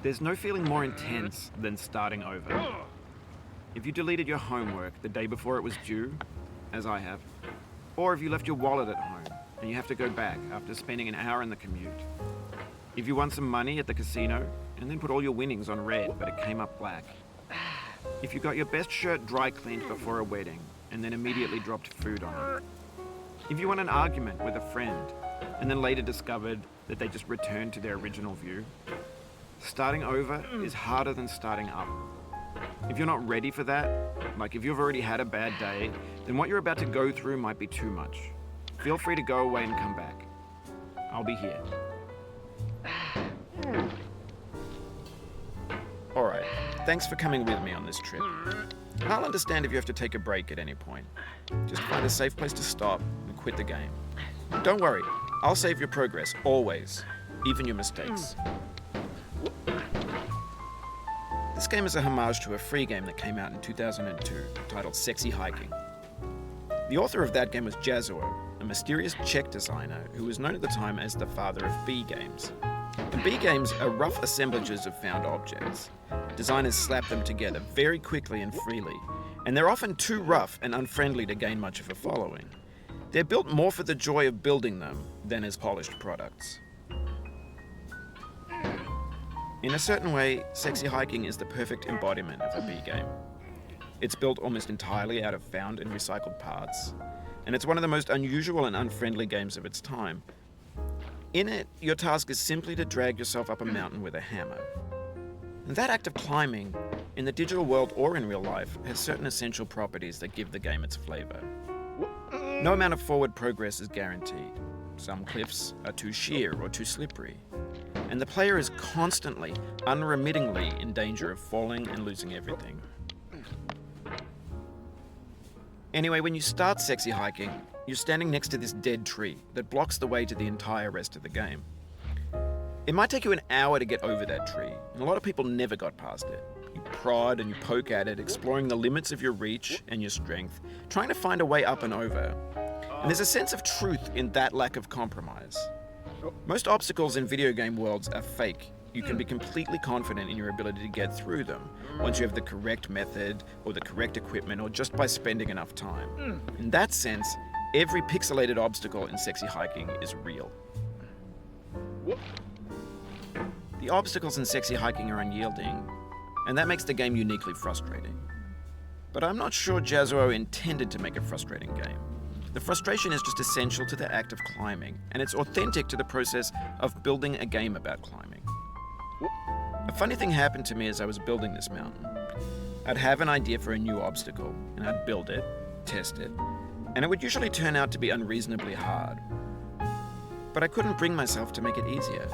There's no feeling more intense than starting over. If you deleted your homework the day before it was due, as I have, or if you left your wallet at home and you have to go back after spending an hour in the commute. If you won some money at the casino and then put all your winnings on red but it came up black. If you got your best shirt dry cleaned before a wedding and then immediately dropped food on it. If you won an argument with a friend and then later discovered that they just returned to their original view. Starting over is harder than starting up. If you're not ready for that, like if you've already had a bad day, then what you're about to go through might be too much. Feel free to go away and come back. I'll be here. Alright, thanks for coming with me on this trip. I'll understand if you have to take a break at any point. Just find a safe place to stop and quit the game. Don't worry, I'll save your progress, always, even your mistakes. This game is a homage to a free game that came out in 2002, titled Sexy Hiking. The author of that game was Jazzuo, a mysterious Czech designer who was known at the time as the father of B games. And B games are rough assemblages of found objects. Designers slap them together very quickly and freely, and they're often too rough and unfriendly to gain much of a following. They're built more for the joy of building them than as polished products. In a certain way, Sexy Hiking is the perfect embodiment of a B game. It's built almost entirely out of found and recycled parts, and it's one of the most unusual and unfriendly games of its time. In it, your task is simply to drag yourself up a mountain with a hammer. And that act of climbing, in the digital world or in real life, has certain essential properties that give the game its flavor. No amount of forward progress is guaranteed. Some cliffs are too sheer or too slippery. And the player is constantly, unremittingly in danger of falling and losing everything. Anyway, when you start Sexy Hiking, you're standing next to this dead tree that blocks the way to the entire rest of the game. It might take you an hour to get over that tree, and a lot of people never got past it. You prod and you poke at it, exploring the limits of your reach and your strength, trying to find a way up and over. And there's a sense of truth in that lack of compromise. Most obstacles in video game worlds are fake. You can be completely confident in your ability to get through them once you have the correct method or the correct equipment or just by spending enough time. In that sense, every pixelated obstacle in Sexy Hiking is real. The obstacles in Sexy Hiking are unyielding, and that makes the game uniquely frustrating. But I'm not sure Jazzuo intended to make a frustrating game. The frustration is just essential to the act of climbing, and it's authentic to the process of building a game about climbing. A funny thing happened to me as I was building this mountain. I'd have an idea for a new obstacle, and I'd build it, test it, and it would usually turn out to be unreasonably hard. But I couldn't bring myself to make it easier.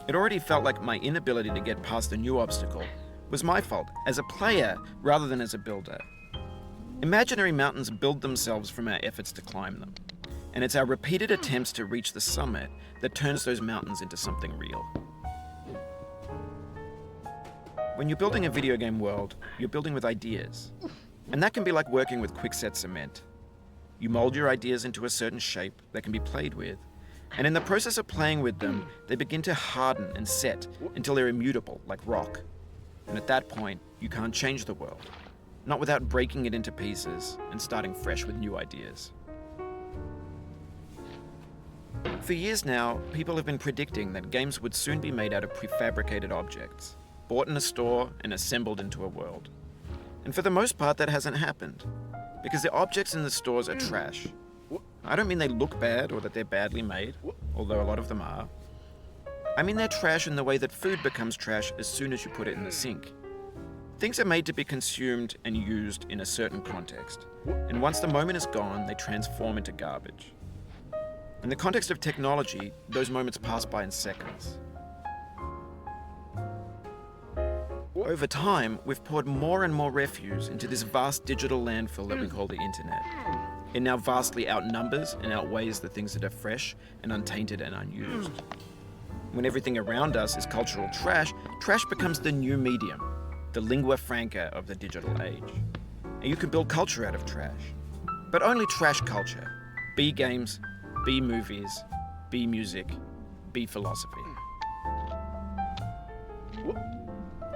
It already felt like my inability to get past the new obstacle was my fault as a player rather than as a builder. Imaginary mountains build themselves from our efforts to climb them, and it's our repeated attempts to reach the summit that turns those mountains into something real. When you're building a video game world, you're building with ideas, and that can be like working with quickset cement. You mold your ideas into a certain shape that can be played with, and in the process of playing with them, they begin to harden and set until they're immutable, like rock. And at that point, you can't change the world. Not without breaking it into pieces and starting fresh with new ideas. For years now, people have been predicting that games would soon be made out of prefabricated objects, bought in a store and assembled into a world. And for the most part, that hasn't happened, because the objects in the stores are trash. I don't mean they look bad or that they're badly made, although a lot of them are. I mean they're trash in the way that food becomes trash as soon as you put it in the sink. Things are made to be consumed and used in a certain context, and once the moment is gone, they transform into garbage. In the context of technology, those moments pass by in seconds. Over time, we've poured more and more refuse into this vast digital landfill that we call the internet. It now vastly outnumbers and outweighs the things that are fresh and untainted and unused. When everything around us is cultural trash, trash becomes the new medium, the lingua franca of the digital age. And you can build culture out of trash. But only trash culture. Be games, be movies, be music, be philosophy.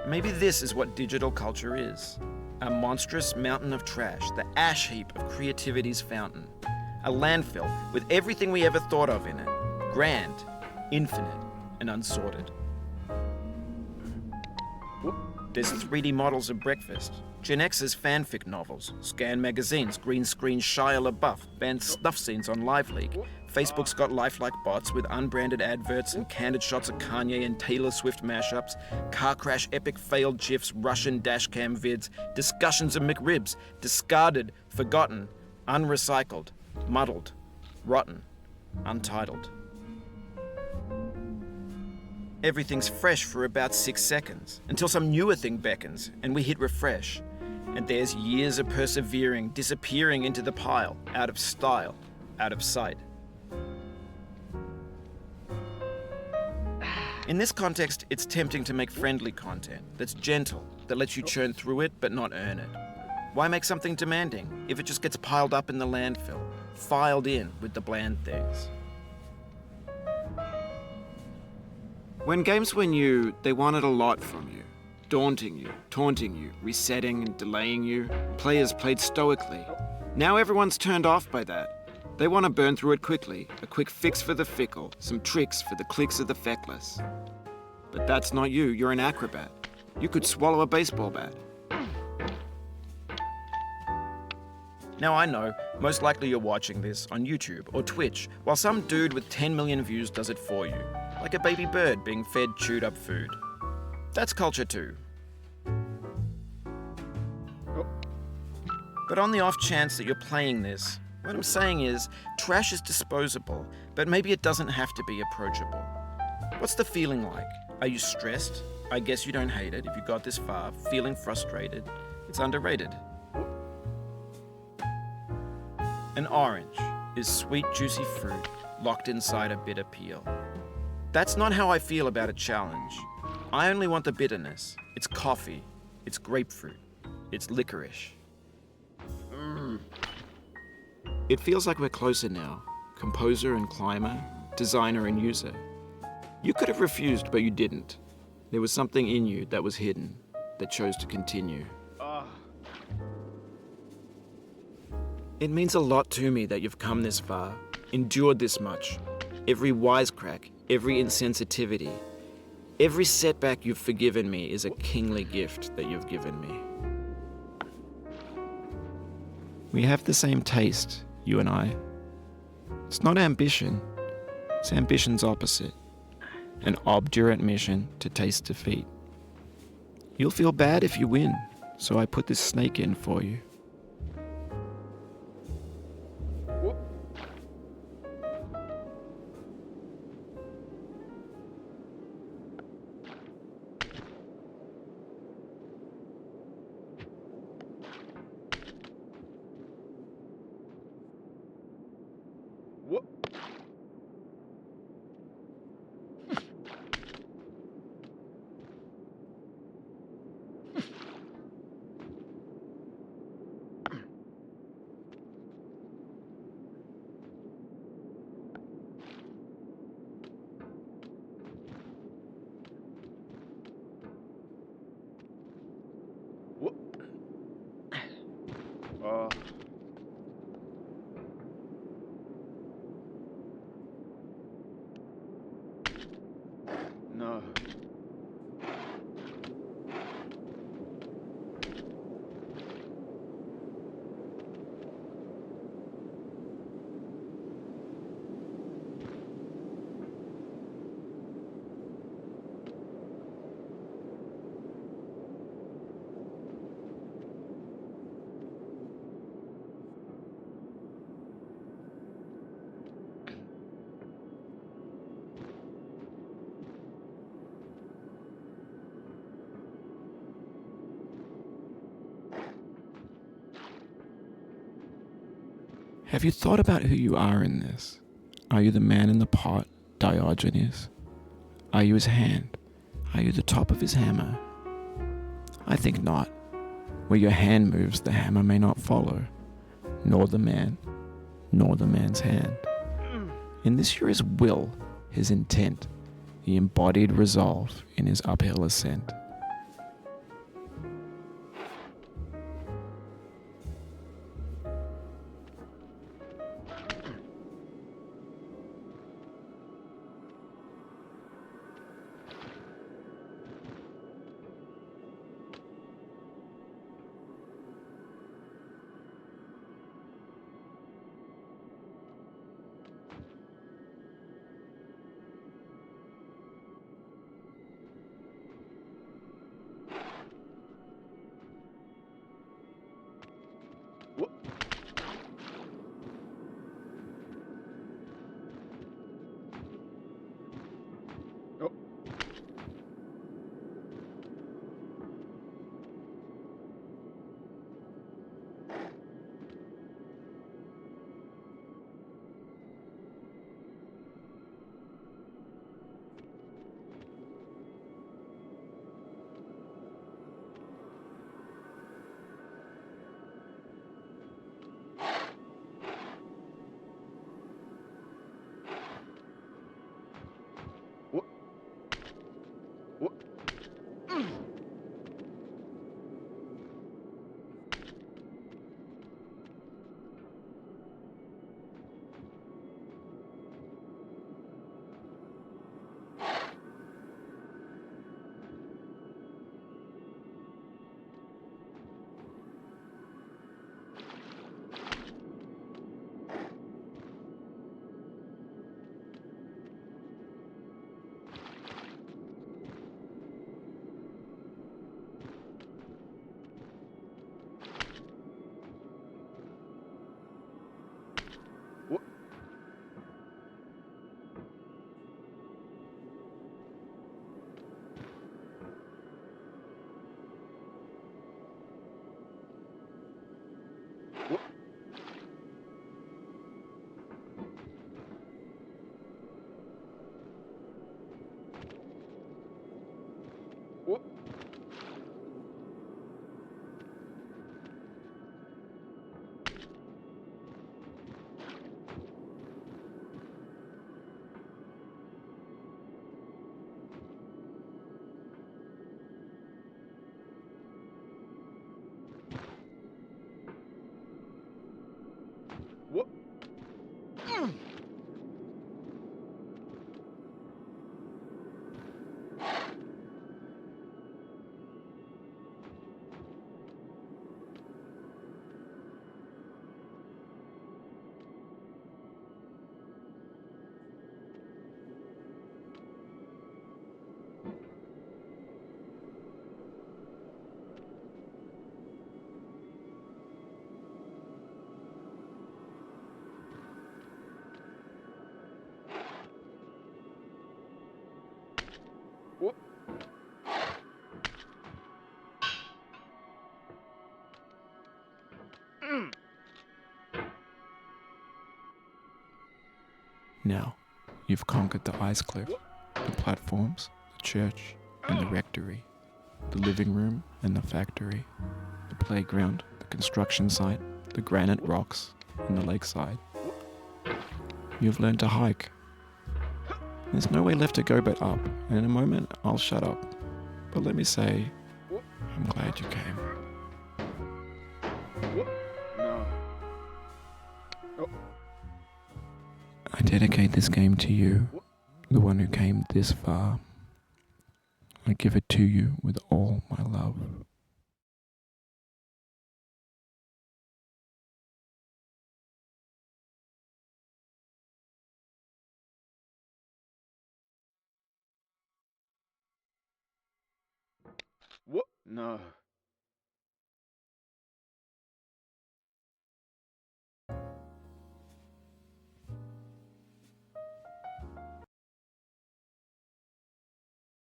Maybe this is what digital culture is. A monstrous mountain of trash, the ash heap of creativity's fountain. A landfill with everything we ever thought of in it. Grand, infinite, and unsorted. There's 3D models of breakfast, Gen X's fanfic novels, scan magazines, green screen Shia LaBeouf, banned snuff scenes on LiveLeak. Facebook's got lifelike bots with unbranded adverts and candid shots of Kanye and Taylor Swift mashups, car crash epic failed GIFs, Russian dashcam vids, discussions of McRibs, discarded, forgotten, unrecycled, muddled, rotten, untitled. Everything's fresh for about 6 seconds, until some newer thing beckons, and we hit refresh. And there's years of persevering disappearing into the pile, out of style, out of sight. In this context, it's tempting to make friendly content that's gentle, that lets you churn through it but not earn it. Why make something demanding if it just gets piled up in the landfill, filed in with the bland things? When games were new, they wanted a lot from you. Daunting you, taunting you, resetting and delaying you. Players played stoically. Now everyone's turned off by that. They want to burn through it quickly, a quick fix for the fickle, some tricks for the clicks of the feckless. But that's not you, you're an acrobat. You could swallow a baseball bat. Now I know, most likely you're watching this on YouTube or Twitch, while some dude with 10 million views does it for you, like a baby bird being fed chewed up food. That's culture too. But on the off chance that you're playing this, what I'm saying is, trash is disposable, but maybe it doesn't have to be approachable. What's the feeling like? Are you stressed? I guess you don't hate it if you got this far. Feeling frustrated? It's underrated. An orange is sweet, juicy fruit locked inside a bitter peel. That's not how I feel about a challenge. I only want the bitterness. It's coffee. It's grapefruit. It's licorice. It feels like we're closer now. Composer and climber, designer and user. You could have refused, but you didn't. There was something in you that was hidden, that chose to continue. It means a lot to me that you've come this far, endured this much. Every wisecrack, every insensitivity, every setback you've forgiven me is a kingly gift that you've given me. We have the same taste, you and I. It's not ambition, it's ambition's opposite. An obdurate mission to taste defeat. You'll feel bad if you win, so I put this snake in for you. Have you thought about who you are in this? Are you the man in the pot, Diogenes? Are you his hand? Are you the top of his hammer? I think not. Where your hand moves, the hammer may not follow, nor the man, nor the man's hand. In this you're his will, his intent, the embodied resolve in his uphill ascent. Now, you've conquered the ice cliff, the platforms, the church, and the rectory, the living room and the factory, the playground, the construction site, the granite rocks, and the lakeside. You've learned to hike. There's no way left to go but up, and in a moment I'll shut up. But let me say, I'm glad you came. I dedicate this game to you, the one who came this far. I give it to you with all my love. What? No.